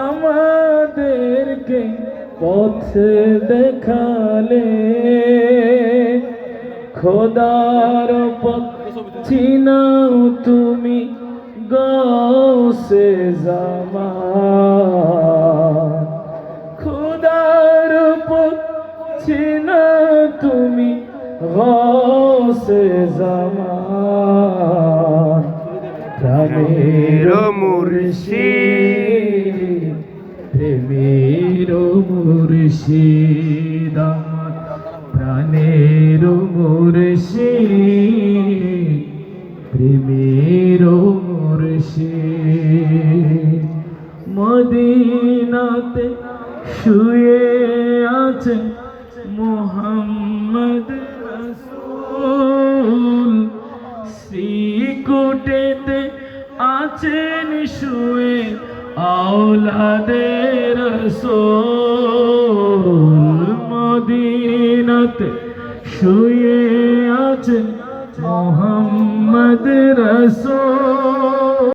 আমাদেরকে পথ দেখালে, খোদার পথ চিনাও তুমি গৌসে জামান। খোদার পথ চিনাও তুমি গৌসে জামান। প্রাণের মুর্শিদ, প্রেমের মুর্শিদ আমার, প্রাণের মুর্শিদ, প্রেমের মুর্শিদ। মদিনাতে শুয়ে আছেন মুহাম্মদ রাসূল, শ্রীকুটেতে আছেন শুয়ে আওলাদে রাসূল। মদিনাতে শুয়ে আছেন মুহাম্মদ রাসূল।